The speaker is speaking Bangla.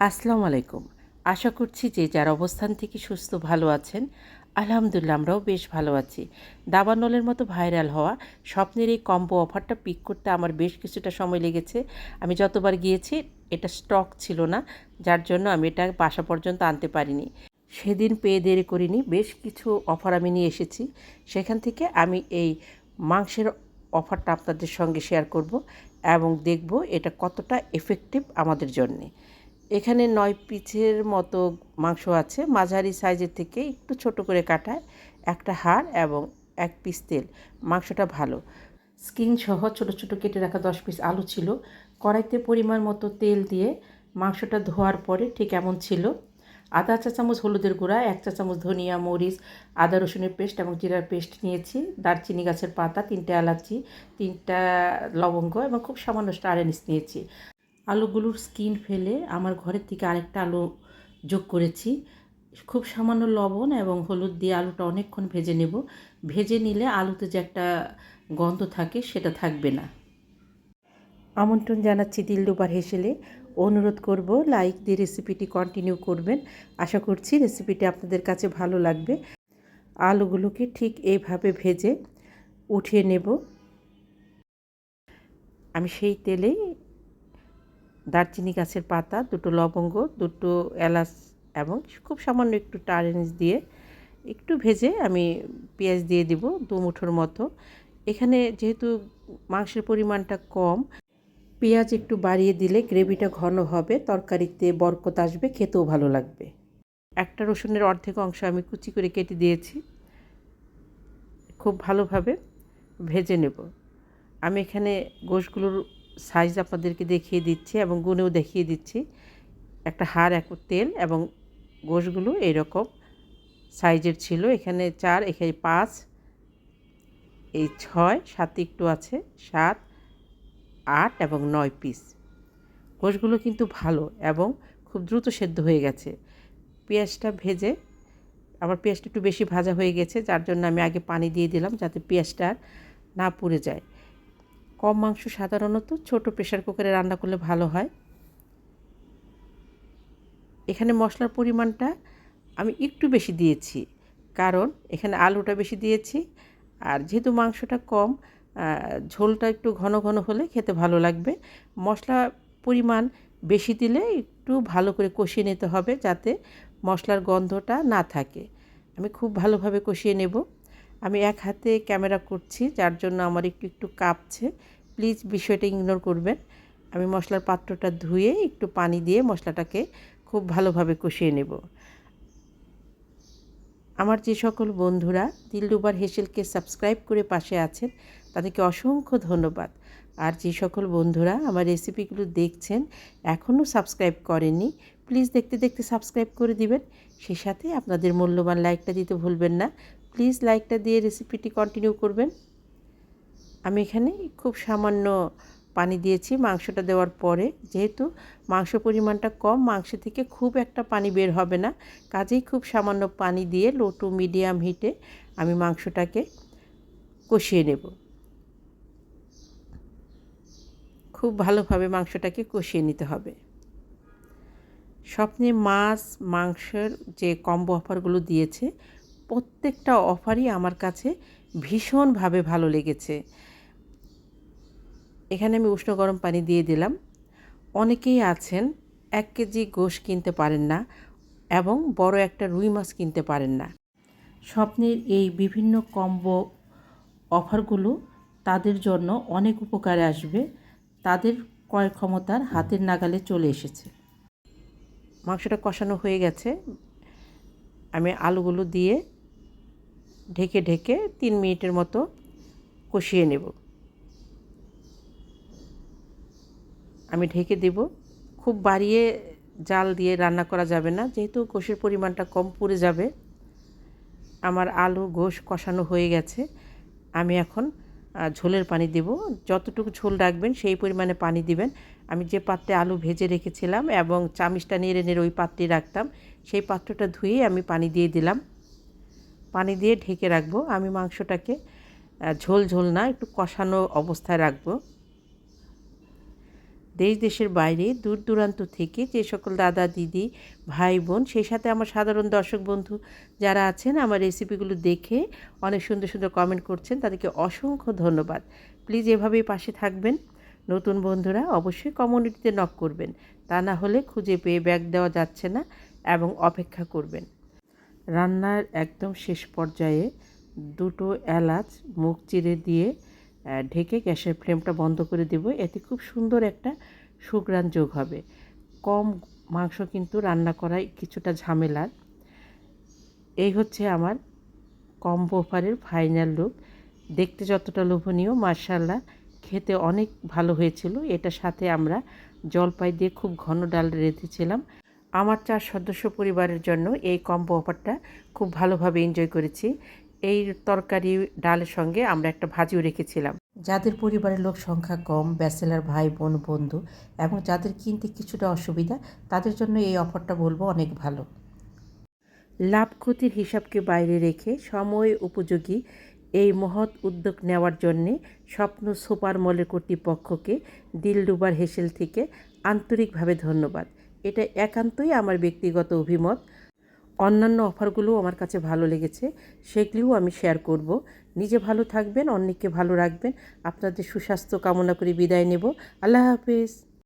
আসসালামু আলাইকুম। আশা করছি যে যার অবস্থান থেকে সুস্থ ভালো আছেন। আলহামদুলিল্লাহ আমরাও বেশ ভালো আছি। দাবানলের মতো ভাইরাল হওয়া স্বপ্নের এই কম্বো অফারটা পিক করতে আমার বেশ কিছুটা সময় লেগেছে। আমি যতবার গিয়েছি এটা স্টক ছিল না, যার জন্য আমি এটা বাসা পর্যন্ত আনতে পারিনি। সেদিন পেয়ে দেরি করিনি, বেশ কিছু অফার আমি নিয়ে এসেছি। সেখান থেকে আমি এই মাংসের অফারটা আপনাদের সঙ্গে শেয়ার করব এবং দেখব এটা কতটা এফেক্টিভ আমাদের জন্যে। এখানে ৯ পিসের মতো মাংস আছে, মাঝারি সাইজের থেকে একটু ছোট করে কাটা, একটা হাড় এবং ১ পিস তেল। মাংসটা ভালো। স্কিন সহ ছোট ছোট কেটে রাখা ১০ পিস আলু ছিল। কড়াইতে পরিমাণ মতো তেল দিয়ে মাংসটা ধোয়ার পরে ঠিক এমন ছিল। আধা চা চামচ হলুদের গুঁড়া, ১ চা চামচ ধনিয়া, মরিচ, আদা রসুনের পেস্ট এবং জিরার পেস্ট নিয়েছি, দারচিনি গাছের পাতা, ৩টা এলাচি, ৩টা লবঙ্গ এবং খুব সামান্য স্টার অ্যানিস নিয়েছি। আলুগুলোর স্কিন ফেলে আমার ঘরের থেকে আরেকটা আলু যোগ করেছি। খুব সামান্য লবণ এবং হলুদ দিয়ে আলুটা অনেকক্ষণ ভেজে নেব। ভেজে নিলে আলুতে যে একটা গন্ধ থাকে সেটা থাকবে না। আমন্ত্রণ জানাচ্ছি দিলরুবার হেসেলে। অনুরোধ করব লাইক দিয়ে রেসিপিটি কন্টিনিউ করবেন। আশা করছি রেসিপিটি আপনাদের কাছে ভালো লাগবে। আলুগুলোকে ঠিক এইভাবে ভেজে উঠিয়ে নেব। আমি সেই তেলেই দারচিনি গাছের পাতা, ২টো লবঙ্গ, ২টো এলাচ এবং খুব সামান্য একটু স্টার অ্যানিস দিয়ে একটু ভেজে আমি পেঁয়াজ দিয়ে দিব ২ মুঠোর মতো। এখানে যেহেতু মাংসের পরিমাণটা কম, পেঁয়াজ একটু বাড়িয়ে দিলে গ্রেভিটা ঘন হবে, তরকারিতে বরকত আসবে, খেতেও ভালো লাগবে। একটা রসুনের অর্ধেক অংশ আমি কুচি করে কেটে দিয়েছি। খুব ভালোভাবে ভেজে নেব। আমি এখানে গোশগুলোর সাইজ আপনাদেরকে দেখিয়ে দিচ্ছি এবং গুনেও দেখিয়ে দিচ্ছি। একটা হাড়, এক তেল এবং গোশগুলো এরকম সাইজের ছিল। এখানে ৪, এখানে ৫, এই ৬, ৭ একটু আছে, ৭, ৮ এবং ৯ পিস। গোশগুলো কিন্তু ভালো এবং খুব দ্রুত সেদ্ধ হয়ে গেছে। পেঁয়াজটা ভেজে, আমার পেঁয়াজটা একটু বেশি ভাজা হয়ে গেছে, যার জন্য আমি আগে পানি দিয়ে দিলাম যাতে পেঁয়াজটা না পুড়ে যায়। কম মাংস সাধারণত ছোট প্রেসার কুকারে রান্না করলে ভালো হয়। এখানে মশলার পরিমাণটা আমি একটু বেশি দিয়েছি, কারণ এখানে আলুটা বেশি দিয়েছি আর যেহেতু মাংসটা কম, ঝোলটা একটু ঘন ঘন হলে খেতে ভালো লাগবে। মশলা পরিমাণ বেশি দিলে একটু ভালো করে কষিয়ে নিতে হবে যাতে মশলার গন্ধটা না থাকে। আমি খুব ভালোভাবে কষিয়ে নেব। আমি এক হাতে ক্যামেরা করছি, যার জন্য আমার একটু একটু কাঁপছে, প্লিজ বিষয়টা ইগনোর করবেন। আমি মশলার পাত্রটা ধুয়ে একটু পানি দিয়ে মশলাটাকে খুব ভালোভাবে কষিয়ে নেব। আমার যে সকল বন্ধুরা দিলরুবার হেসেলকে সাবস্ক্রাইব করে পাশে আছেন তাদেরকে অসংখ্য ধন্যবাদ। আর যে সকল বন্ধুরা আমার রেসিপিগুলো দেখছেন এখনও সাবস্ক্রাইব করেননি, প্লিজ দেখতে দেখতে সাবস্ক্রাইব করে দিবেন। সেই সাথে আপনাদের মূল্যবান লাইকটা দিতে ভুলবেন না। প্লিজ লাইকটা দিয়ে রেসিপিটি কন্টিনিউ করবেন। আমি এখানে খুব সামান্য পানি দিয়েছি মাংসটা দেওয়ার পরে, যেহেতু মাংস পরিমাণটা কম, মাংস থেকে খুব একটা পানি বের হবে না, কাজেই খুব সামান্য পানি দিয়ে লো টু মিডিয়াম হিটে আমি মাংসটাকে কষিয়ে নেব। খুব ভালোভাবে মাংসটাকে কষিয়ে নিতে হবে। স্বপ্নে মাছ মাংসের যে কম্বো অফারগুলো দিয়েছে প্রত্যেকটা অফারই আমার কাছে ভীষণভাবে ভালো লেগেছে। এখানে আমি উষ্ণ গরম পানি দিয়ে দিলাম। অনেকেই আছেন ১ কেজি গোশ কিনতে পারেন না এবং বড় একটা রুই মাছ কিনতে পারেন না। স্বপ্নের এই বিভিন্ন কম্বো অফারগুলো তাদের জন্য অনেক উপকারে আসবে। তাদের ক্রয় ক্ষমতার হাতের নাগালে চলে এসেছে। মাংসটা কষানো হয়ে গেছে। আমি আলুগুলো দিয়ে ঢেকে ঢেকে ৩ মিনিটের মতো কষিয়ে নেব। আমি ঢেকে দেব। খুব বাড়িয়ে জাল দিয়ে রান্না করা যাবে না, যেহেতু গোশের পরিমাণটা কম পুড়ে যাবে। আমার আলু গোশ কষানো হয়ে গেছে। আমি এখন ঝোলের পানি দেব। যতটুকু ঝোল রাখবেন সেই পরিমাণে পানি দিবেন। আমি যে পাত্রে আলু ভেজে রেখেছিলাম এবং চামিচটা নেড়ে নেড়ে ওই পাত্রে রাখতাম, সেই পাত্রটা ধুয়ে আমি পানি দিয়ে দিলাম। পানি দিয়ে ঢেকে রাখবো। আমি মাংসটাকে ঝোল ঝোল না, একটু কষানো অবস্থায় রাখবো। দেশ দেশের বাইরে দূর দূরান্ত থেকে যে সকল দাদা দিদি ভাই বোন সেই সাথে আমার সাধারণ দর্শক বন্ধু যারা আছেন আমার রেসিপিগুলো দেখে অনেক সুন্দর সুন্দর কমেন্ট করছেন, তাদেরকে অসংখ্য ধন্যবাদ। প্লিজ এভাবেই পাশে থাকবেন। নতুন বন্ধুরা অবশ্যই কমিউনিটিতে নক করবেন, তা না হলে খুঁজে পেয়ে ব্যাগ দেওয়া যাচ্ছে না, এবং অপেক্ষা করবেন। রান্নার একদম শেষ পর্যায়ে দুটো এলাচ মুখ চিরে দিয়ে ঢেকে গ্যাসের ফ্লেমটা বন্ধ করে দেব। এতে খুব সুন্দর একটা সুঘ্রাণ যোগ হবে। কম মাংস কিন্তু রান্না করাই কিছুটা ঝামেলার। এই হচ্ছে আমার কম্বো অফারের ফাইনাল লুক। দেখতে যতটা লোভনীয়, মাশাআল্লাহ খেতে অনেক ভালো হয়েছিল। এটার সাথে আমরা জলপাই দিয়ে খুব ঘন ডাল রেঁধেছিলাম। আমার 4 সদস্য পরিবারের জন্য এই কম্বো অফারটা খুব ভালোভাবে এনজয় করেছি। এই তরকারি ডালের সঙ্গে আমরা একটা ভাজিও রেখেছিলাম। যাদের পরিবারের লোক সংখ্যা কম, ব্যাচেলার ভাই বোন বন্ধু এবং যাদের কিনতে কিছুটা অসুবিধা, তাদের জন্য এই অফারটা বলবো অনেক ভালো। লাভ ক্ষতির হিসাবকে বাইরে রেখে সময় উপযোগী এই মহৎ উদ্যোগ নেওয়ার জন্যে স্বপ্ন সুপার মলের কর্তৃপক্ষকে দিলরুবার হেসেল থেকে আন্তরিকভাবে ধন্যবাদ। এটা একান্তই আমার ব্যক্তিগত অভিমত। অন্যান্য অফারগুলোও আমার কাছে ভালো লেগেছে, সেগুলিও আমি শেয়ার করব। নিজে ভালো থাকবেন, অন্যকে ভালো রাখবেন। আপনাদের সুস্বাস্থ্য কামনা করে বিদায় নেব। আল্লাহ হাফেজ।